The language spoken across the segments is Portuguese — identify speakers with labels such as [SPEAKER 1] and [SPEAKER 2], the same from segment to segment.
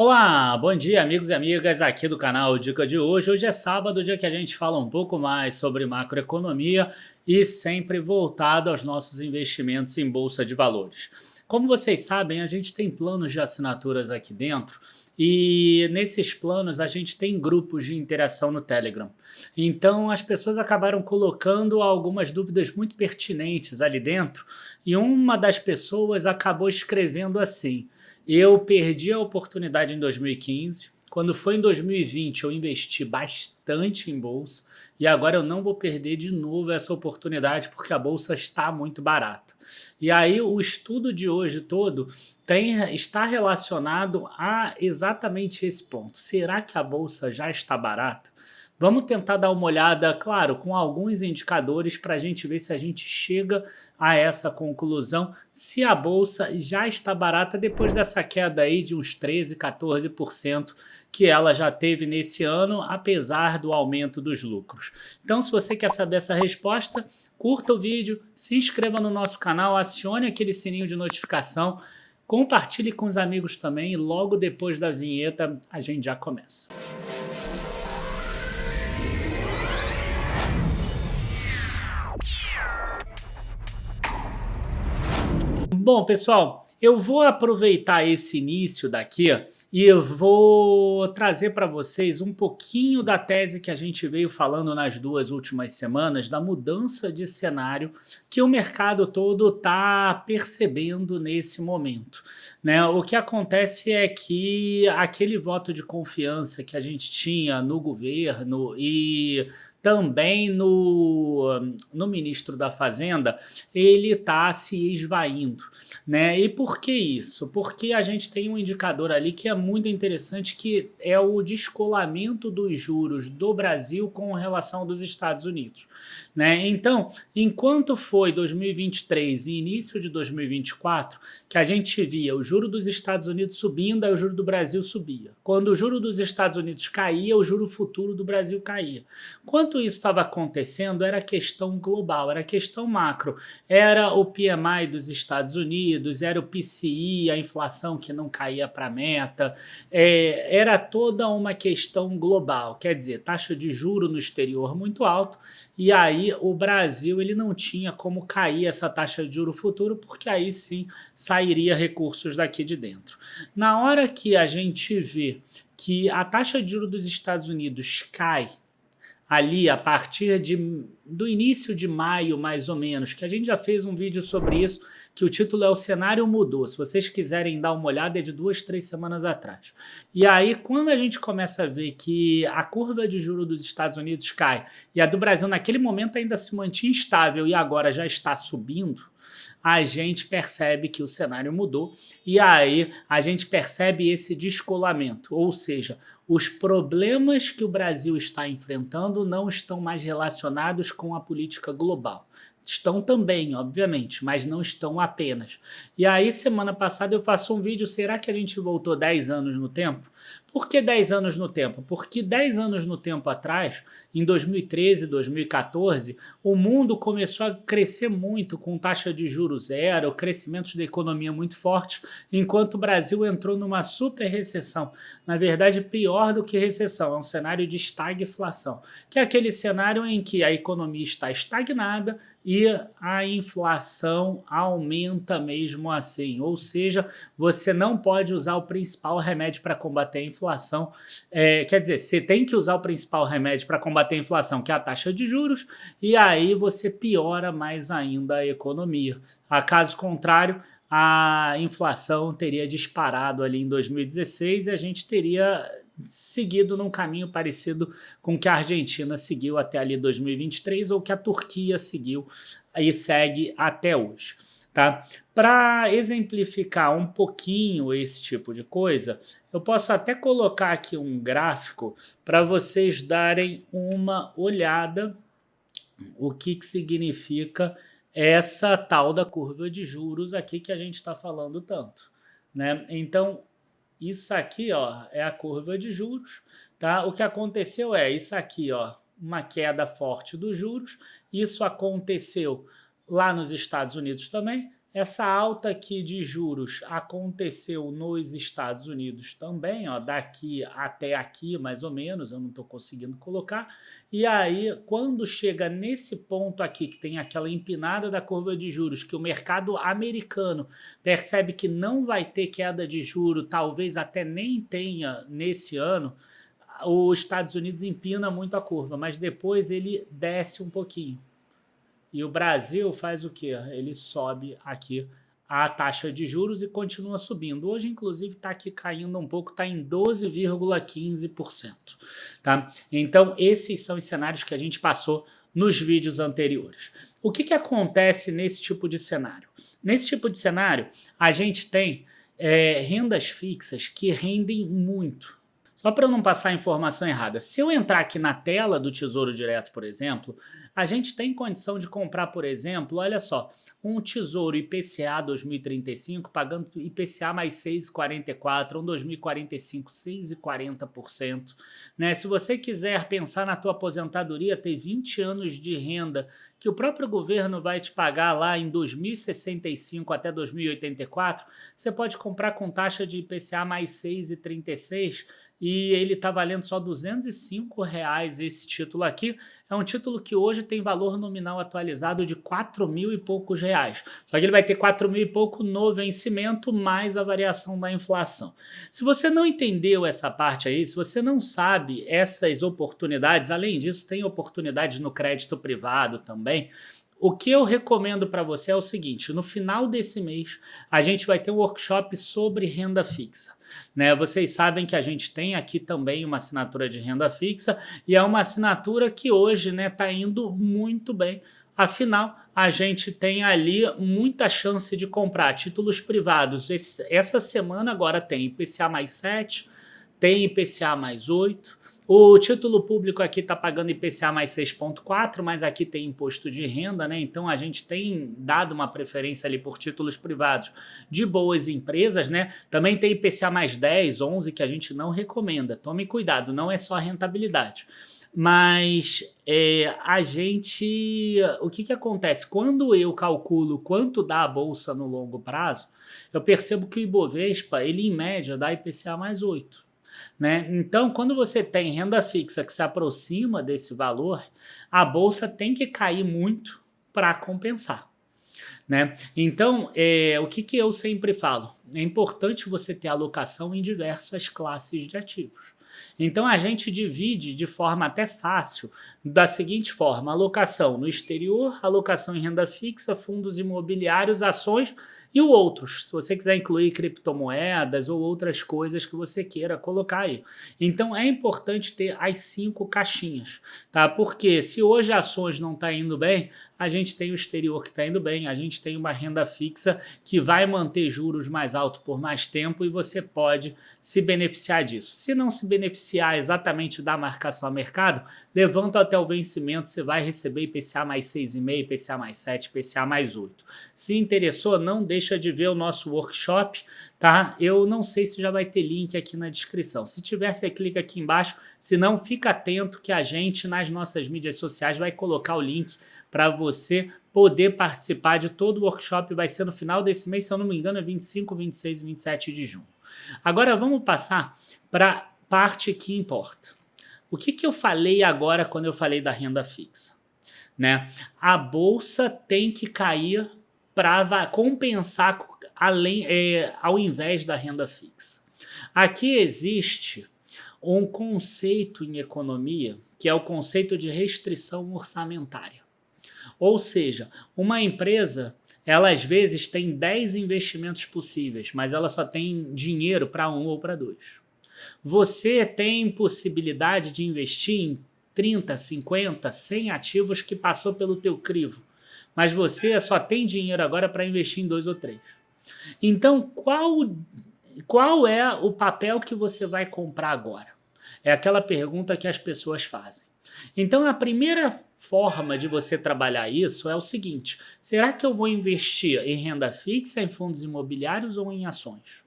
[SPEAKER 1] Olá, bom dia amigos e amigas aqui do canal Dica de Hoje. Hoje é sábado, dia que a gente fala um pouco mais sobre macroeconomia e sempre voltado aos nossos investimentos em bolsa de valores. Como vocês sabem, a gente tem planos de assinaturas aqui dentro e nesses planos a gente tem grupos de interação no Telegram. Então as pessoas acabaram colocando algumas dúvidas muito pertinentes ali dentro e uma das pessoas acabou escrevendo assim: eu perdi a oportunidade em 2015. Quando foi em 2020, eu investi bastante em bolsa e agora eu não vou perder de novo essa oportunidade porque a bolsa está muito barata. E aí o estudo de hoje todo está relacionado a exatamente esse ponto. Será que a bolsa já está barata? Vamos tentar dar uma olhada, claro, com alguns indicadores para a gente ver se a gente chega a essa conclusão, se a bolsa já está barata depois dessa queda aí de uns 13, 14% que ela já teve nesse ano, apesar do aumento dos lucros. Então, se você quer saber essa resposta, curta o vídeo, se inscreva no nosso canal, acione aquele sininho de notificação, compartilhe com os amigos também e logo depois da vinheta a gente já começa. Bom, pessoal, eu vou aproveitar esse início daqui e eu vou trazer para vocês um pouquinho da tese que a gente veio falando nas duas últimas semanas, da mudança de cenário que o mercado todo está percebendo nesse momento, né? O que acontece é que aquele voto de confiança que a gente tinha no governo e também no ministro da Fazenda, ele está se esvaindo, né? E por que isso? Porque a gente tem um indicador ali que é muito interessante, que é o descolamento dos juros do Brasil com relação dos Estados Unidos, né? Então, enquanto foi 2023 e início de 2024, que a gente via o juro dos Estados Unidos subindo, aí o juro do Brasil subia. Quando o juro dos Estados Unidos caía, o juro futuro do Brasil caía. Enquanto isso estava acontecendo, era questão global, era questão macro, era o PMI dos Estados Unidos, era o PCI, a inflação que não caía para a meta, era toda uma questão global, quer dizer, taxa de juro no exterior muito alto, e aí o Brasil ele não tinha como cair essa taxa de juro futuro, porque aí sim sairia recursos daqui de dentro. Na hora que a gente vê que a taxa de juro dos Estados Unidos cai ali a partir do início de maio, mais ou menos, que a gente já fez um vídeo sobre isso, que o título é O Cenário Mudou. Se vocês quiserem dar uma olhada, é de 2, 3 semanas atrás. E aí, quando a gente começa a ver que a curva de juros dos Estados Unidos cai e a do Brasil naquele momento ainda se mantinha estável e agora já está subindo, a gente percebe que o cenário mudou e aí a gente percebe esse descolamento, ou seja, os problemas que o Brasil está enfrentando não estão mais relacionados com a política global. Estão também, obviamente, mas não estão apenas. E aí, semana passada eu faço um vídeo, será que a gente voltou 10 anos no tempo? Por que 10 anos no tempo? Porque 10 anos no tempo atrás, em 2013, 2014, o mundo começou a crescer muito com taxa de juros zero, crescimentos da economia muito fortes, enquanto o Brasil entrou numa super recessão. Na verdade, pior do que recessão, é um cenário de estagflação, que é aquele cenário em que a economia está estagnada e a inflação aumenta mesmo assim, ou seja, você não pode usar o principal remédio para combater a inflação, quer dizer, você tem que usar o principal remédio para combater a inflação, que é a taxa de juros, e aí você piora mais ainda a economia. A caso contrário, a inflação teria disparado ali em 2016 e a gente teria seguido num caminho parecido com o que a Argentina seguiu até ali 2023 ou que a Turquia seguiu e segue até hoje. Tá? Para exemplificar um pouquinho esse tipo de coisa, eu posso até colocar aqui um gráfico para vocês darem uma olhada o que significa essa tal da curva de juros aqui que a gente está falando tanto, né? Então, isso aqui, ó, é a curva de juros, tá? O que aconteceu é isso aqui, ó, uma queda forte dos juros. Isso aconteceu lá nos Estados Unidos também. Essa alta aqui de juros aconteceu nos Estados Unidos também, ó, daqui até aqui, mais ou menos, eu não estou conseguindo colocar. E aí, quando chega nesse ponto aqui, que tem aquela empinada da curva de juros, que o mercado americano percebe que não vai ter queda de juro, talvez até nem tenha nesse ano, os Estados Unidos empina muito a curva, mas depois ele desce um pouquinho. E o Brasil faz o quê? Ele sobe aqui a taxa de juros e continua subindo. Hoje, inclusive, está aqui caindo um pouco, está em 12,15%. Tá? Então, esses são os cenários que a gente passou nos vídeos anteriores. O que acontece nesse tipo de cenário? Nesse tipo de cenário, a gente tem rendas fixas que rendem muito. Só para eu não passar a informação errada, se eu entrar aqui na tela do Tesouro Direto, por exemplo, a gente tem condição de comprar, por exemplo, olha só, um Tesouro IPCA 2035 pagando IPCA mais 6,44, um 2045 6,40%. Né? Se você quiser pensar na tua aposentadoria, ter 20 anos de renda que o próprio governo vai te pagar lá em 2065 até 2084, você pode comprar com taxa de IPCA mais 6,36 e ele está valendo só R$ 205 esse título aqui. É um título que hoje tem valor nominal atualizado de 4 mil e poucos reais. Só que ele vai ter 4 mil e pouco no vencimento, mais a variação da inflação. Se você não entendeu essa parte aí, se você não sabe essas oportunidades, além disso, tem oportunidades no crédito privado também. O que eu recomendo para você é o seguinte: no final desse mês, a gente vai ter um workshop sobre renda fixa. Né? Vocês sabem que a gente tem aqui também uma assinatura de renda fixa e é uma assinatura que hoje está indo muito bem. Afinal, a gente tem ali muita chance de comprar títulos privados. Essa semana agora tem IPCA mais 7, tem IPCA mais 8. O título público aqui está pagando IPCA mais 6,4, mas aqui tem imposto de renda, né? Então a gente tem dado uma preferência ali por títulos privados de boas empresas, né? Também tem IPCA mais 10, 11, que a gente não recomenda. Tome cuidado, não é só rentabilidade. Mas o que acontece? Quando eu calculo quanto dá a bolsa no longo prazo, eu percebo que o Ibovespa, ele em média dá IPCA mais 8. Né? Então, quando você tem renda fixa que se aproxima desse valor, a bolsa tem que cair muito para compensar. Né? Então, o que eu sempre falo? É importante você ter alocação em diversas classes de ativos. Então, a gente divide de forma até fácil, da seguinte forma: alocação no exterior, alocação em renda fixa, fundos imobiliários, ações e outros, se você quiser incluir criptomoedas ou outras coisas que você queira colocar aí. Então, é importante ter as 5 caixinhas, tá? Porque se hoje ações não está indo bem, a gente tem o exterior que está indo bem, a gente tem uma renda fixa que vai manter juros mais altos por mais tempo e você pode se beneficiar disso. Se não se beneficiar exatamente da marcação a mercado, levanta até o vencimento, você vai receber IPCA mais 6,5, IPCA mais 7, IPCA mais 8. Se interessou, não deixa de ver o nosso workshop, tá? Eu não sei se já vai ter link aqui na descrição. Se tiver, você clica aqui embaixo. Se não, fica atento que a gente, nas nossas mídias sociais, vai colocar o link para você poder participar de todo o workshop. Vai ser no final desse mês, se eu não me engano, é 25, 26 e 27 de junho. Agora vamos passar para a parte que importa. O que eu falei agora quando eu falei da renda fixa? Né? A bolsa tem que cair para compensar ao invés da renda fixa. Aqui existe um conceito em economia que é o conceito de restrição orçamentária. Ou seja, uma empresa, ela às vezes tem 10 investimentos possíveis, mas ela só tem dinheiro para 1 ou para 2. Você tem possibilidade de investir em 30, 50, 100 ativos que passou pelo teu crivo, mas você só tem dinheiro agora para investir em 2 ou 3. Então, qual é o papel que você vai comprar agora? É aquela pergunta que as pessoas fazem. Então, a primeira forma de você trabalhar isso é o seguinte: será que eu vou investir em renda fixa, em fundos imobiliários ou em ações?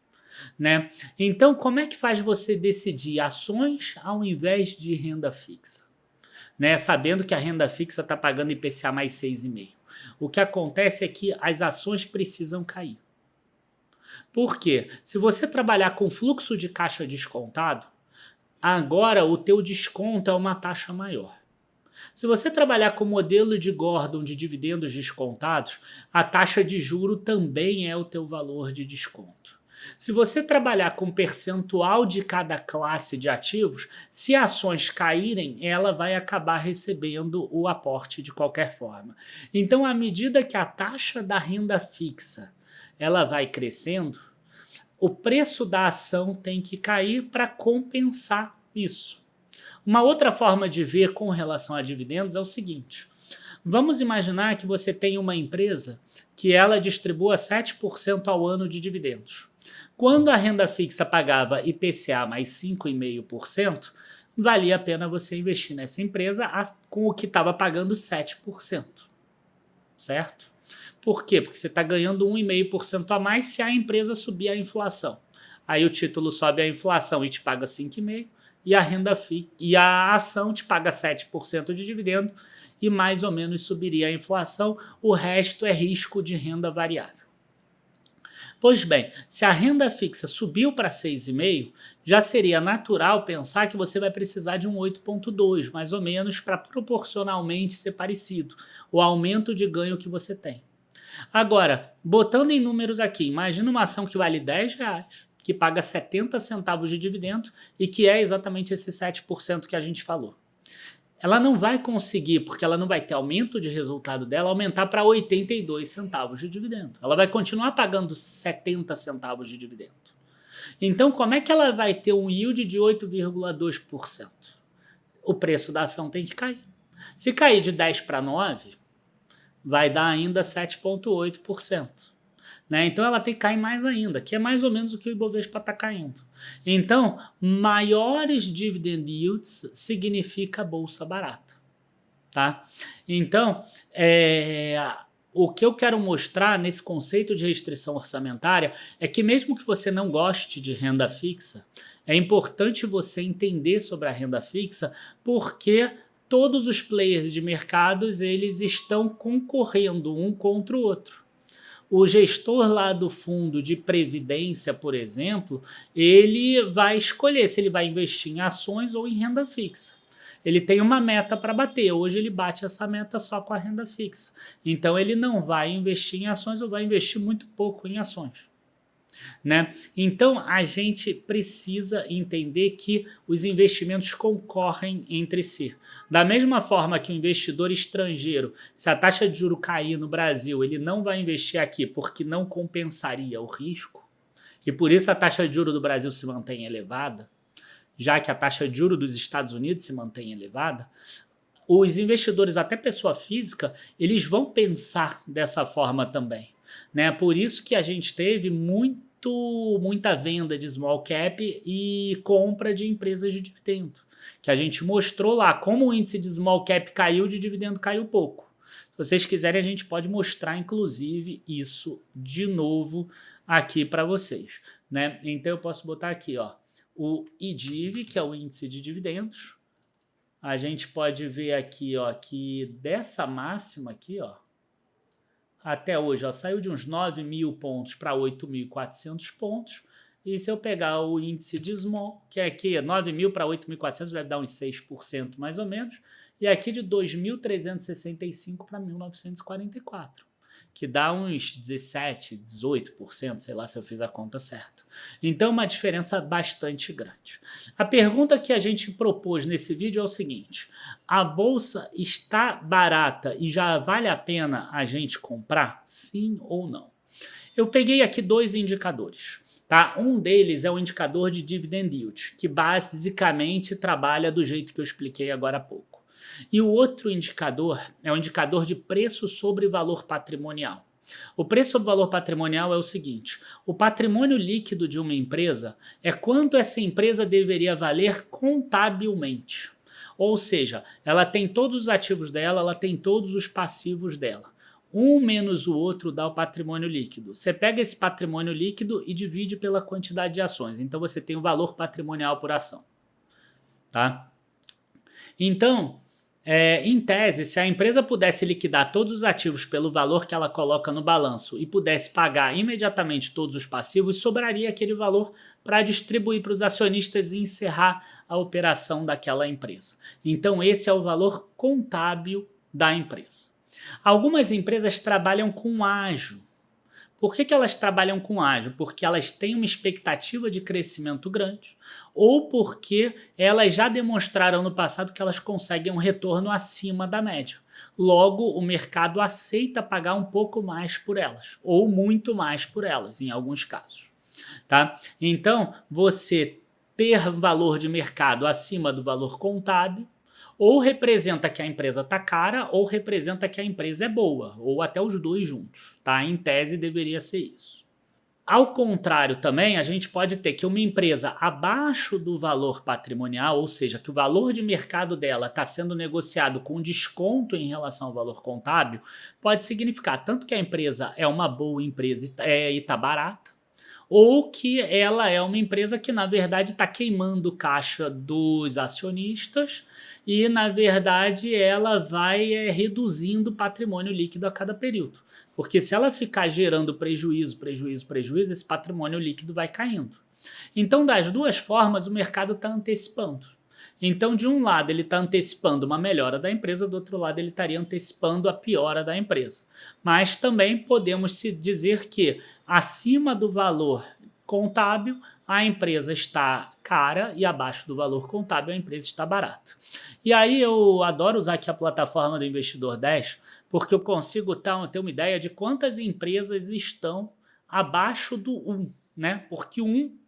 [SPEAKER 1] Né? Então, como é que faz você decidir ações ao invés de renda fixa? Né? Sabendo que a renda fixa está pagando IPCA mais 6,5. O que acontece é que as ações precisam cair. Por quê? Se você trabalhar com fluxo de caixa descontado, agora o teu desconto é uma taxa maior. Se você trabalhar com modelo de Gordon de dividendos descontados, a taxa de juro também é o teu valor de desconto. Se você trabalhar com percentual de cada classe de ativos, se ações caírem, ela vai acabar recebendo o aporte de qualquer forma. Então, à medida que a taxa da renda fixa ela vai crescendo, o preço da ação tem que cair para compensar isso. Uma outra forma de ver com relação a dividendos é o seguinte: vamos imaginar que você tem uma empresa que ela distribua 7% ao ano de dividendos. Quando a renda fixa pagava IPCA mais 5,5%, valia a pena você investir nessa empresa com o que estava pagando 7%. Certo? Por quê? Porque você está ganhando 1,5% a mais se a empresa subir a inflação. Aí o título sobe a inflação e te paga 5,5%, e a ação te paga 7% de dividendo e mais ou menos subiria a inflação, o resto é risco de renda variável. Pois bem, se a renda fixa subiu para 6,5%, já seria natural pensar que você vai precisar de um 8,2%, mais ou menos, para proporcionalmente ser parecido, o aumento de ganho que você tem. Agora, botando em números aqui, imagina uma ação que vale R$10, que paga 70 centavos de dividendo e que é exatamente esse 7% que a gente falou. Ela não vai conseguir, porque ela não vai ter aumento de resultado dela, aumentar para 82 centavos de dividendo. Ela vai continuar pagando 70 centavos de dividendo. Então, como é que ela vai ter um yield de 8,2%? O preço da ação tem que cair. Se cair de 10 para 9, vai dar ainda 7,8%. Né? Então ela tem que cair mais ainda, que é mais ou menos o que o Ibovespa está caindo. Então, maiores dividend yields significa bolsa barata. Tá? Então, o que eu quero mostrar nesse conceito de restrição orçamentária é que mesmo que você não goste de renda fixa, é importante você entender sobre a renda fixa, porque todos os players de mercados eles estão concorrendo um contra o outro. O gestor lá do fundo de previdência, por exemplo, ele vai escolher se ele vai investir em ações ou em renda fixa. Ele tem uma meta para bater. Hoje ele bate essa meta só com a renda fixa. Então ele não vai investir em ações ou vai investir muito pouco em ações. Né? Então a gente precisa entender que os investimentos concorrem entre si. Da mesma forma que o investidor estrangeiro, se a taxa de juros cair no Brasil, ele não vai investir aqui porque não compensaria o risco, e por isso a taxa de juros do Brasil se mantém elevada, já que a taxa de juros dos Estados Unidos se mantém elevada, os investidores, até pessoa física, eles vão pensar dessa forma também. Né? Por isso que a gente teve muita venda de small cap e compra de empresas de dividendo, que a gente mostrou lá como o índice de small cap caiu, de dividendo caiu pouco. Se vocês quiserem, a gente pode mostrar, inclusive, isso de novo aqui para vocês. Né? Então eu posso botar aqui, ó, o IDIV, que é o índice de dividendos. A gente pode ver aqui, ó, que dessa máxima aqui, ó, até hoje, ó, saiu de uns 9.000 pontos para 8.400 pontos. E se eu pegar o índice de small, que é aqui 9.000 para 8.400, deve dar uns 6% mais ou menos. E aqui de 2.365 para 1.944, que dá uns 17%, 18%, sei lá se eu fiz a conta certa. Então, uma diferença bastante grande. A pergunta que a gente propôs nesse vídeo é o seguinte: a bolsa está barata e já vale a pena a gente comprar? Sim ou não? Eu peguei aqui dois indicadores. Tá? Um deles é o indicador de dividend yield, que basicamente trabalha do jeito que eu expliquei agora há pouco. E o outro indicador é o indicador de preço sobre valor patrimonial. O preço sobre valor patrimonial é o seguinte: o patrimônio líquido de uma empresa é quanto essa empresa deveria valer contabilmente. Ou seja, ela tem todos os ativos dela, ela tem todos os passivos dela. Um menos o outro dá o patrimônio líquido. Você pega esse patrimônio líquido e divide pela quantidade de ações. Então você tem o valor patrimonial por ação. Tá? Então, Em tese, se a empresa pudesse liquidar todos os ativos pelo valor que ela coloca no balanço e pudesse pagar imediatamente todos os passivos, sobraria aquele valor para distribuir para os acionistas e encerrar a operação daquela empresa. Então, esse é o valor contábil da empresa. Algumas empresas trabalham com ágio. Por que elas trabalham com ágio? Porque elas têm uma expectativa de crescimento grande ou porque elas já demonstraram no passado que elas conseguem um retorno acima da média. Logo, o mercado aceita pagar um pouco mais por elas ou muito mais por elas, em alguns casos. Tá? Então, você ter valor de mercado acima do valor contábil ou representa que a empresa está cara ou representa que a empresa é boa, ou até os dois juntos, tá? Em tese deveria ser isso. Ao contrário também, a gente pode ter que uma empresa abaixo do valor patrimonial, ou seja, que o valor de mercado dela está sendo negociado com desconto em relação ao valor contábil, pode significar tanto que a empresa é uma boa empresa e está barata, ou que ela é uma empresa que, na verdade, está queimando caixa dos acionistas e, na verdade, ela vai reduzindo o patrimônio líquido a cada período. Porque se ela ficar gerando prejuízo, esse patrimônio líquido vai caindo. Então, das duas formas, o mercado está antecipando. Então, de um lado, ele está antecipando uma melhora da empresa, do outro lado, ele estaria antecipando a piora da empresa. Mas também podemos dizer que, acima do valor contábil, a empresa está cara e abaixo do valor contábil, a empresa está barata. E aí eu adoro usar aqui a plataforma do Investidor 10, porque eu consigo ter uma ideia de quantas empresas estão abaixo do 1, né? Porque o 1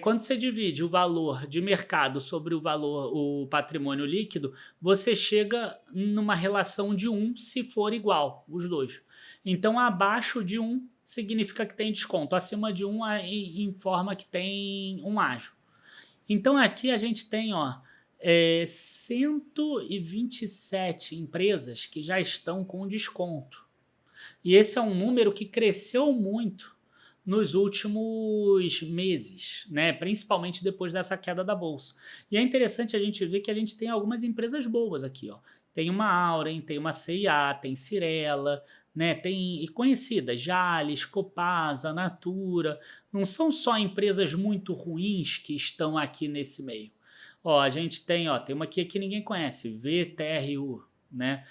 [SPEAKER 1] quando você divide o valor de mercado sobre o patrimônio líquido, você chega numa relação de 1 se for igual, os dois. Então, abaixo de 1 significa que tem desconto, acima de 1 informa que tem um ágio. Então, aqui a gente tem 127 empresas que já estão com desconto. E esse é um número que cresceu muito nos últimos meses, né? Principalmente depois dessa queda da bolsa. E é interessante a gente ver que a gente tem algumas empresas boas aqui, ó. Tem uma Auren, tem uma C&A, tem Cyrela, né? Tem e conhecidas, Jalles, Copasa, Natura. Não são só empresas muito ruins que estão aqui nesse meio. Ó, a gente tem uma aqui que ninguém conhece, VTRU, né?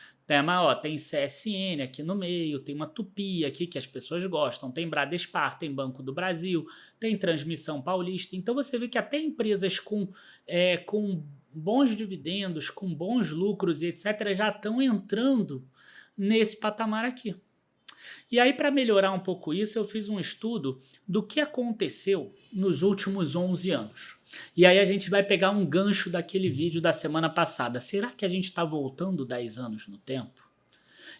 [SPEAKER 1] Tem CSN aqui no meio, tem uma Tupi aqui que as pessoas gostam, tem Bradespar, tem Banco do Brasil, tem Transmissão Paulista. Então você vê que até empresas com bons dividendos, com bons lucros e etc., já estão entrando nesse patamar aqui. E aí, para melhorar um pouco isso, eu fiz um estudo do que aconteceu nos últimos 11 anos. E aí a gente vai pegar um gancho daquele vídeo da semana passada. Será que a gente está voltando 10 anos no tempo?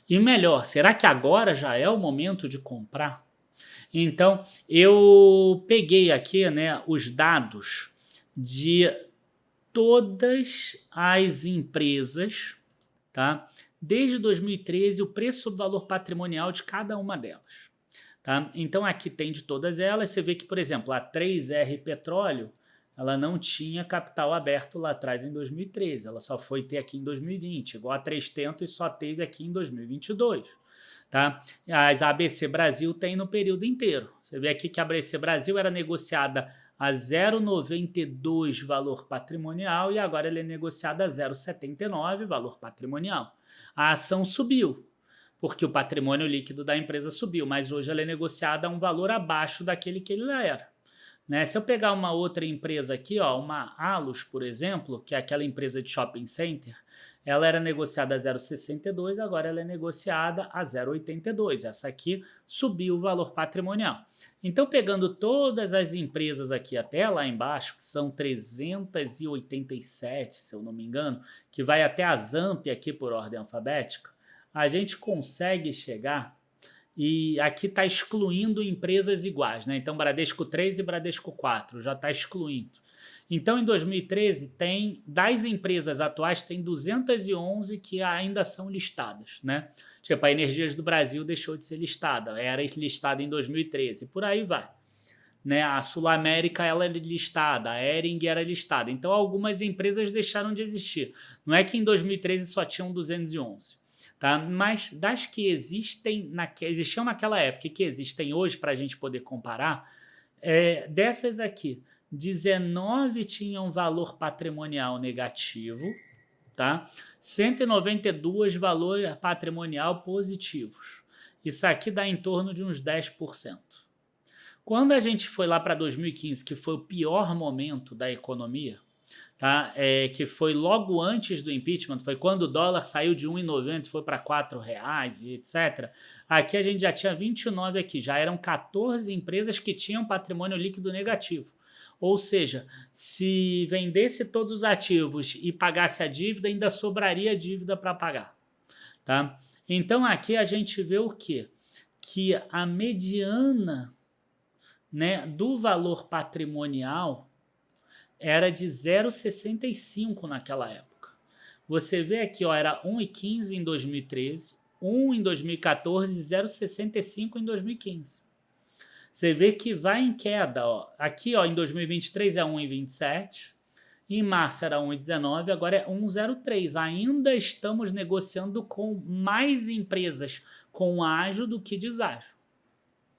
[SPEAKER 1] E melhor, será que agora já é o momento de comprar? Então, eu peguei aqui, né, os dados de todas as empresas, tá? Desde 2013, o preço sobre valor patrimonial de cada uma delas. Tá? Então, aqui tem de todas elas. Você vê que, por exemplo, a 3R Petróleo, ela não tinha capital aberto lá atrás em 2013. Ela só foi ter aqui em 2020, igual a 3Tentos e só teve aqui em 2022. Tá? As ABC Brasil tem no período inteiro. Você vê aqui que a ABC Brasil era negociada a 0,92 valor patrimonial e agora ela é negociada a 0,79 valor patrimonial. A ação subiu, porque o patrimônio líquido da empresa subiu, mas hoje ela é negociada a um valor abaixo daquele que ele era. Né? Se eu pegar uma outra empresa aqui, uma Alus, por exemplo, que é aquela empresa de shopping center, ela era negociada a 0,62, agora ela é negociada a 0,82. Essa aqui subiu o valor patrimonial. Então, pegando todas as empresas aqui até lá embaixo, que são 387, se eu não me engano, que vai até a Zamp aqui por ordem alfabética, a gente consegue chegar, e aqui está excluindo empresas iguais, né? Então, Bradesco 3 e Bradesco 4 já está excluindo. Então, em 2013, das empresas atuais, tem 211 que ainda são listadas, né? A Energias do Brasil deixou de ser listada, era listada em 2013, por aí vai. né? A Sul América ela era listada, a Hering era listada. Então algumas empresas deixaram de existir. Não é que em 2013 só tinham 211, tá? Mas das que existiam naquela época e que existem hoje para a gente poder comparar, dessas aqui, 19 tinham valor patrimonial negativo, tá? 192 valor patrimonial positivos. Isso aqui dá em torno de uns 10%. Quando a gente foi lá para 2015, que foi o pior momento da economia, tá? Que foi logo antes do impeachment, foi quando o dólar saiu de 1,90 e foi para R$ 4 e etc. Aqui a gente já tinha 29 aqui, já eram 14 empresas que tinham patrimônio líquido negativo. Ou seja, se vendesse todos os ativos e pagasse a dívida, ainda sobraria dívida para pagar, tá? Então aqui a gente vê o quê? Que a mediana, né, do valor patrimonial era de 0,65 naquela época. Você vê aqui, ó, era 1,15 em 2013, 1 em 2014 e 0,65 em 2015. Você vê que vai em queda, ó. Aqui, ó, em 2023 é 1,27, em março era 1,19, agora é 1,03. Ainda estamos negociando com mais empresas com ágio do que deságio,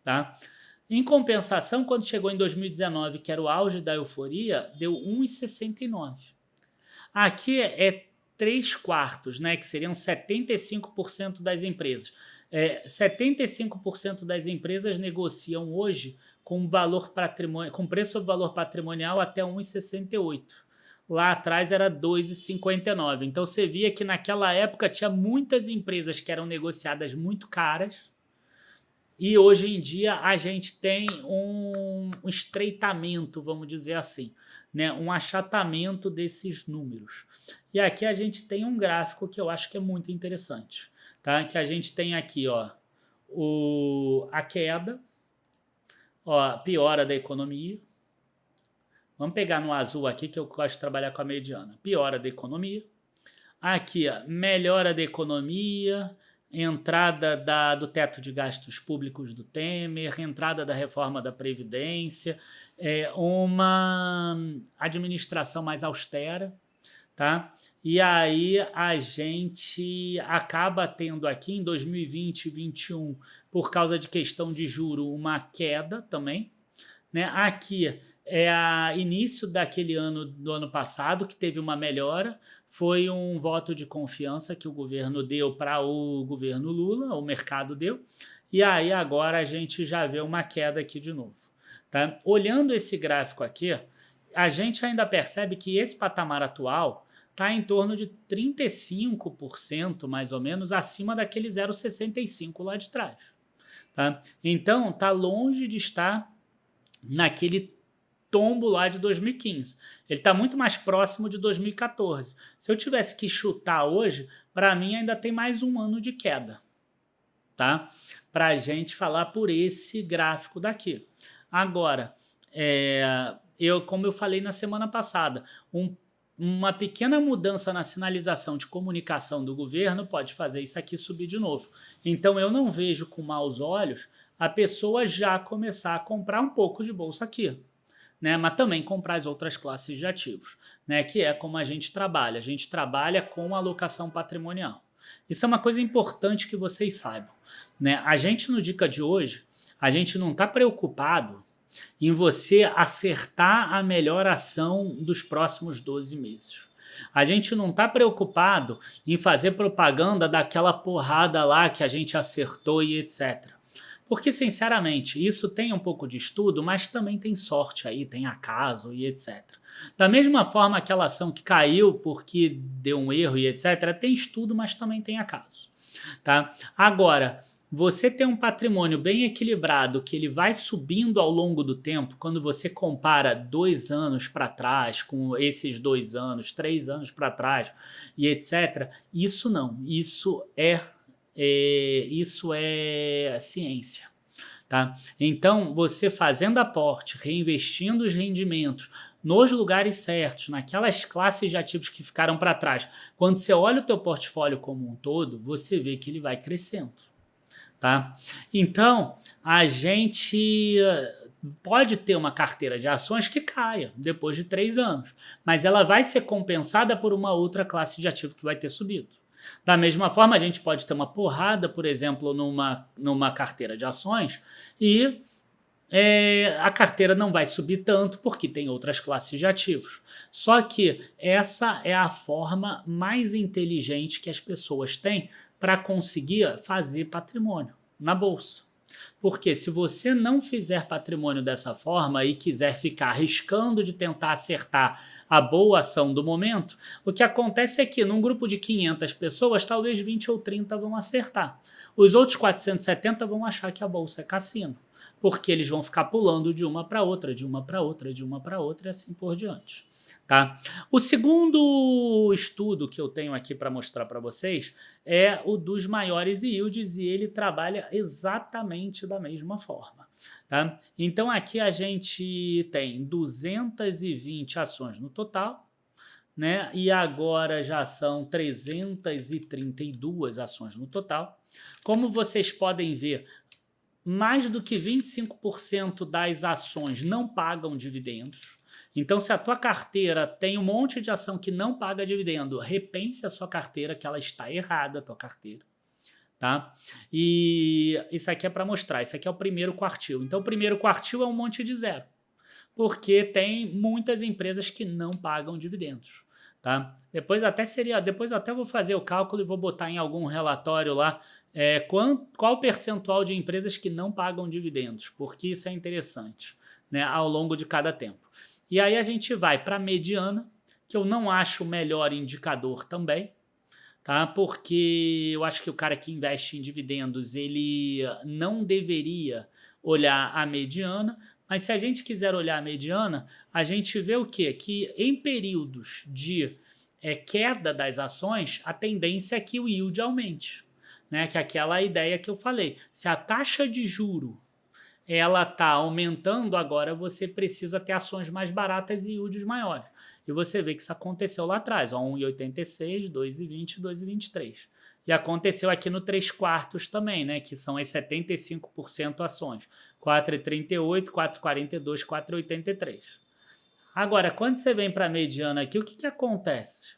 [SPEAKER 1] tá? Em compensação, quando chegou em 2019, que era o auge da euforia, deu 1,69. Aqui é 3/4, né, que seriam 75% das empresas. 75% das empresas negociam hoje com preço sobre valor patrimonial até 1,68. Lá atrás era 2,59. Então você via que naquela época tinha muitas empresas que eram negociadas muito caras, e hoje em dia a gente tem um estreitamento, vamos dizer assim, né? Um achatamento desses números. E aqui a gente tem um gráfico que eu acho que é muito interessante, tá? Que a gente tem aqui, ó, a queda, ó, piora da economia. Vamos pegar no azul aqui, que eu gosto de trabalhar com a mediana. Piora da economia. Aqui, ó, melhora da economia, entrada do teto de gastos públicos do Temer, entrada da reforma da Previdência, uma administração mais austera, tá? E aí a gente acaba tendo aqui em 2020 e 2021, por causa de questão de juro, uma queda também, né? Aqui é início daquele ano, do ano passado, que teve uma melhora, foi um voto de confiança que o governo deu para o governo Lula, o mercado deu, e aí agora a gente já vê uma queda aqui de novo, tá? Olhando esse gráfico aqui, a gente ainda percebe que esse patamar atual está em torno de 35%, mais ou menos, acima daquele 0,65 lá de trás, tá? Então, está longe de estar naquele tombo lá de 2015. Ele está muito mais próximo de 2014. Se eu tivesse que chutar hoje, para mim ainda tem mais um ano de queda, tá? Para a gente falar por esse gráfico daqui. Agora, como eu falei na semana passada, uma pequena mudança na sinalização de comunicação do governo pode fazer isso aqui subir de novo. Então eu não vejo com maus olhos a pessoa já começar a comprar um pouco de bolsa aqui, né? Mas também comprar as outras classes de ativos, né? Que é como a gente trabalha. A gente trabalha com alocação patrimonial. Isso é uma coisa importante que vocês saibam, né? A gente, no Dica de hoje, a gente não está preocupado em você acertar a melhor ação dos próximos 12 meses. A gente não está preocupado em fazer propaganda daquela porrada lá que a gente acertou e etc. Porque, sinceramente, isso tem um pouco de estudo, mas também tem sorte aí, tem acaso e etc. Da mesma forma, aquela ação que caiu porque deu um erro e etc., tem estudo, mas também tem acaso, tá? Agora, você tem um patrimônio bem equilibrado, que ele vai subindo ao longo do tempo, quando você compara 2 anos para trás com esses 2 anos, 3 anos para trás e etc., isso não, isso é ciência, tá? Então, você fazendo aporte, reinvestindo os rendimentos nos lugares certos, naquelas classes de ativos que ficaram para trás, quando você olha o teu portfólio como um todo, você vê que ele vai crescendo, tá? Então, a gente pode ter uma carteira de ações que caia depois de 3 anos, mas ela vai ser compensada por uma outra classe de ativo que vai ter subido. Da mesma forma, a gente pode ter uma porrada, por exemplo, numa carteira de ações e a carteira não vai subir tanto porque tem outras classes de ativos. Só que essa é a forma mais inteligente que as pessoas têm para conseguir fazer patrimônio na bolsa. Porque se você não fizer patrimônio dessa forma e quiser ficar arriscando de tentar acertar a boa ação do momento, o que acontece é que num grupo de 500 pessoas, talvez 20 ou 30 vão acertar. Os outros 470 vão achar que a bolsa é cassino, porque eles vão ficar pulando de uma para outra, de uma para outra, de uma para outra e assim por diante. Tá? O segundo estudo que eu tenho aqui para mostrar para vocês é o dos maiores yields e ele trabalha exatamente da mesma forma. Tá? Então aqui a gente tem 220 ações no total, né? E agora já são 332 ações no total. Como vocês podem ver, mais do que 25% das ações não pagam dividendos. Então, se a tua carteira tem um monte de ação que não paga dividendo, repense a sua carteira, que ela está errada, a tua carteira. Tá? E isso aqui é para mostrar, isso aqui é o primeiro quartil. Então, o primeiro quartil é um monte de zero, porque tem muitas empresas que não pagam dividendos. Tá? Depois eu até vou fazer o cálculo e vou botar em algum relatório lá qual o percentual de empresas que não pagam dividendos, porque isso é interessante, né, ao longo de cada tempo. E aí a gente vai para a mediana, que eu não acho o melhor indicador também, tá? Porque eu acho que o cara que investe em dividendos, ele não deveria olhar a mediana, mas se a gente quiser olhar a mediana, a gente vê o quê? Que em períodos de queda das ações, a tendência é que o yield aumente, né? Que é aquela ideia que eu falei. Se a taxa de juro ela está aumentando, agora você precisa ter ações mais baratas e yields maiores. E você vê que isso aconteceu lá atrás, 1,86, 2,20, 2,23. E aconteceu aqui no 3 quartos também, né, que são as 75% ações, 4,38, 4,42, 4,83. Agora, quando você vem para a mediana aqui, o que acontece?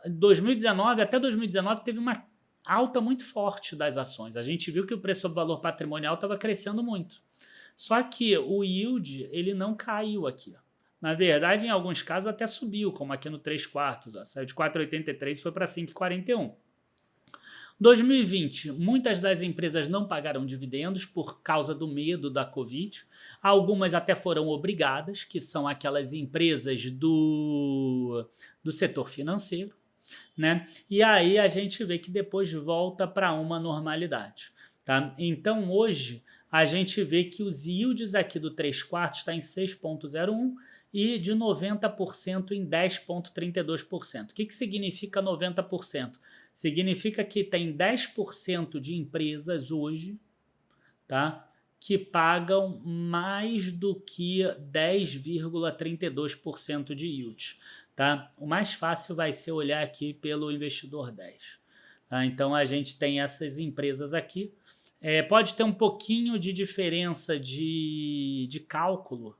[SPEAKER 1] 2019, até 2019 teve uma alta muito forte das ações. A gente viu que o preço sobre valor patrimonial estava crescendo muito. Só que o yield ele não caiu aqui. Na verdade, em alguns casos até subiu, como aqui no 3 quartos. Ó, saiu de 4,83 e foi para 5,41. 2020, muitas das empresas não pagaram dividendos por causa do medo da Covid. Algumas até foram obrigadas, que são aquelas empresas do setor financeiro. Né? E aí a gente vê que depois volta para uma normalidade. Tá? Então hoje a gente vê que os yields aqui do 3 quartos está em 6,01 e de 90% em 10,32%. O que significa 90%? Significa que tem 10% de empresas hoje, tá, que pagam mais do que 10,32% de yield. Tá? O mais fácil vai ser olhar aqui pelo investidor 10. Tá? Então a gente tem essas empresas aqui. Pode ter um pouquinho de diferença de cálculo,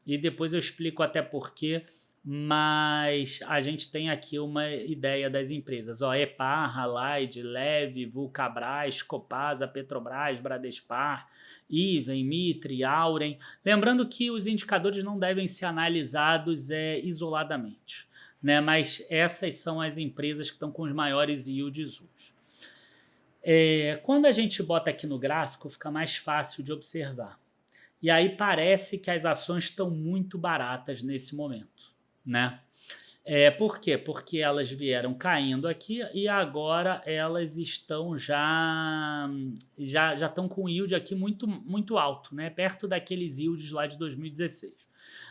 [SPEAKER 1] e depois eu explico até porquê, mas a gente tem aqui uma ideia das empresas. Ó, EPAR, Allied, Leve, Vulcabras, Copasa, Petrobras, Bradespar, Iven, Mitre, Auren. Lembrando que os indicadores não devem ser analisados isoladamente, né? Mas essas são as empresas que estão com os maiores yields hoje. Quando a gente bota aqui no gráfico, fica mais fácil de observar. E aí parece que as ações estão muito baratas nesse momento, né? Por quê? Porque elas vieram caindo aqui e agora elas estão já estão com yield aqui muito, muito alto, né? Perto daqueles yields lá de 2016.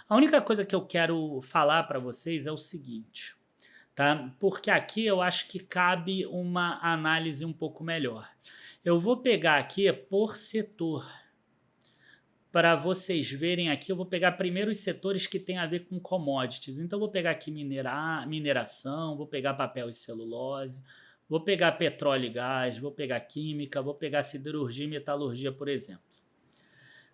[SPEAKER 1] A única coisa que eu quero falar para vocês é o seguinte, tá? Porque aqui eu acho que cabe uma análise um pouco melhor. Eu vou pegar aqui por setor. Para vocês verem aqui, eu vou pegar primeiro os setores que tem a ver com commodities. Então, eu vou pegar aqui mineração, vou pegar papel e celulose, vou pegar petróleo e gás, vou pegar química, vou pegar siderurgia e metalurgia, por exemplo.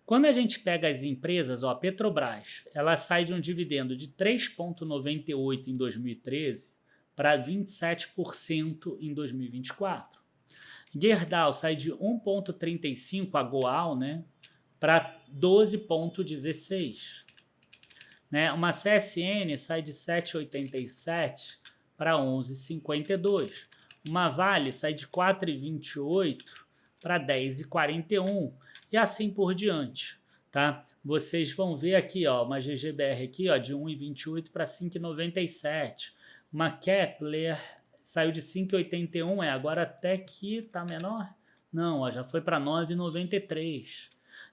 [SPEAKER 1] Quando a gente pega as empresas, ó, a Petrobras, ela sai de um dividendo de 3,98 em 2013 para 27% em 2024. Gerdau sai de 1,35 a Goal, né, para 12,16. Né? Uma CSN sai de 7,87 para 11,52. Uma Vale sai de 4,28 para 10,41 e assim por diante, tá? Vocês vão ver aqui, ó, uma GGBR aqui, ó, de 1,28 para 5,97. Uma Kepler saiu de 5,81, agora até que tá menor? Não, ó, já foi para 9,93,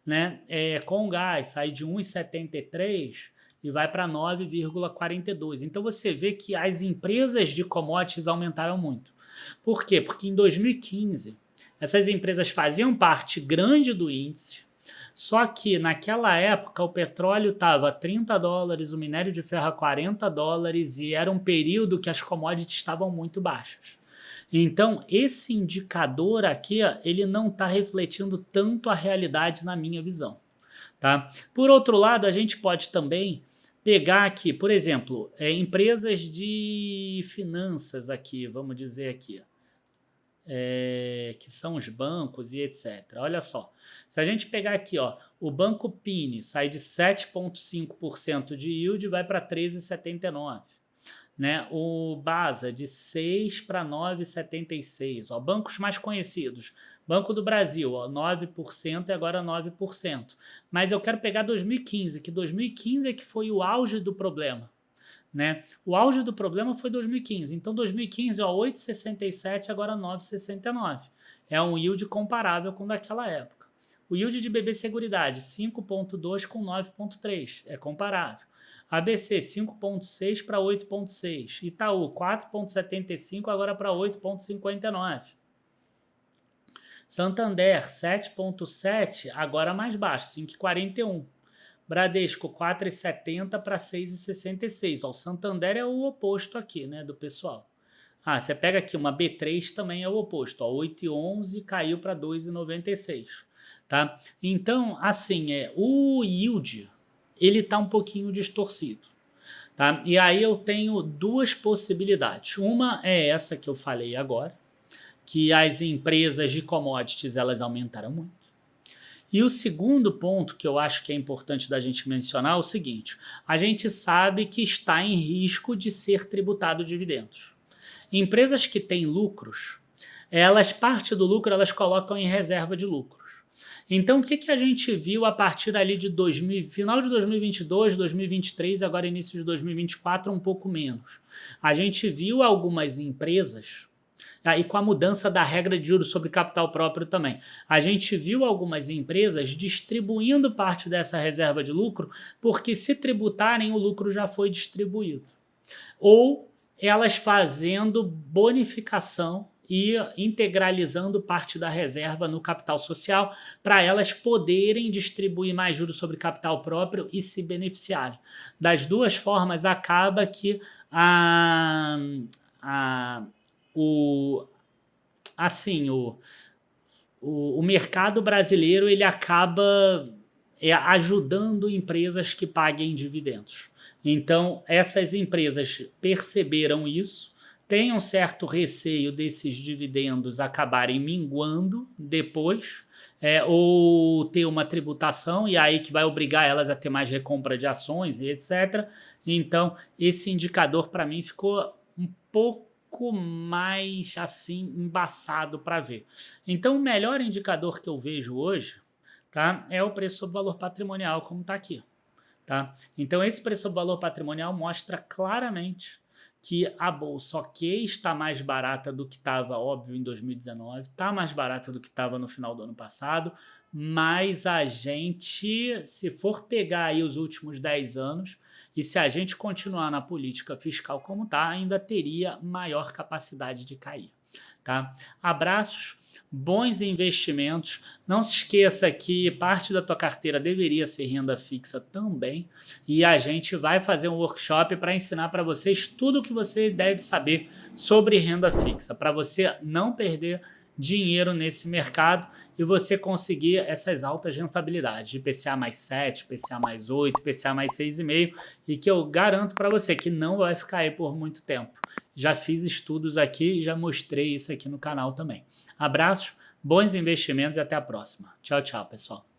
[SPEAKER 1] né? Comgás sai de 1,73 e vai para 9,42. Então você vê que as empresas de commodities aumentaram muito. Por quê? Porque em 2015 essas empresas faziam parte grande do índice, só que naquela época o petróleo estava a $30, o minério de ferro a $40 e era um período que as commodities estavam muito baixas. Então esse indicador aqui, ele não está refletindo tanto a realidade na minha visão. Tá? Por outro lado, a gente pode também pegar aqui, por exemplo, empresas de finanças aqui, vamos dizer aqui, que são os bancos e etc. Olha só, se a gente pegar aqui, ó, o Banco Pini sai de 7,5% de yield e vai para 13,79%. Né? O Basa de 6 para 9,76%. Ó, bancos mais conhecidos. Banco do Brasil, ó, 9% e agora 9%. Mas eu quero pegar 2015, que 2015 é que foi o auge do problema. Né? O auge do problema foi 2015. Então, 2015, 8,67, agora 9,69. É um yield comparável com daquela época. O yield de BB Seguridade, 5,2 com 9,3. É comparável. ABC, 5,6 para 8,6. Itaú, 4,75, agora para 8,59. Santander, 7,7, agora mais baixo, 5,41. Bradesco, 4,70 para 6,66. O Santander é o oposto aqui, né, do pessoal. Você pega aqui uma B3 também é o oposto. 8,11 caiu para 2,96. Tá? Então, assim, o yield, ele está um pouquinho distorcido. Tá? E aí eu tenho duas possibilidades. Uma é essa que eu falei agora, que as empresas de commodities elas aumentaram muito. E o segundo ponto que eu acho que é importante da gente mencionar é o seguinte: a gente sabe que está em risco de ser tributado dividendos. Empresas que têm lucros, parte do lucro elas colocam em reserva de lucros. Então, o que a gente viu a partir ali de final de 2022, 2023, agora início de 2024, um pouco menos? A gente viu algumas empresas, e com a mudança da regra de juros sobre capital próprio também, a gente viu algumas empresas distribuindo parte dessa reserva de lucro, porque se tributarem, o lucro já foi distribuído. Ou elas fazendo bonificação e integralizando parte da reserva no capital social para elas poderem distribuir mais juros sobre capital próprio e se beneficiarem. Das duas formas, acaba que o mercado brasileiro ele acaba ajudando empresas que paguem dividendos. Então, essas empresas perceberam isso, tem um certo receio desses dividendos acabarem minguando depois, ou ter uma tributação, e aí que vai obrigar elas a ter mais recompra de ações e etc. Então, esse indicador para mim ficou um pouco mais assim embaçado para ver. Então, o melhor indicador que eu vejo hoje, tá, é o preço sobre valor patrimonial, como está aqui. Tá? Então, esse preço sobre valor patrimonial mostra claramente que a bolsa está mais barata do que estava, óbvio, em 2019, está mais barata do que estava no final do ano passado, mas a gente, se for pegar aí os últimos 10 anos, e se a gente continuar na política fiscal como está, ainda teria maior capacidade de cair. Tá? Abraços, bons investimentos. Não se esqueça que parte da tua carteira deveria ser renda fixa também. E a gente vai fazer um workshop para ensinar para vocês tudo o que você deve saber sobre renda fixa, para você não perder dinheiro nesse mercado e você conseguir essas altas rentabilidades de IPCA mais 7, IPCA mais 8, IPCA mais 6,5 e que eu garanto para você que não vai ficar aí por muito tempo. Já fiz estudos aqui e já mostrei isso aqui no canal também. Abraços, bons investimentos e até a próxima. Tchau, tchau, pessoal.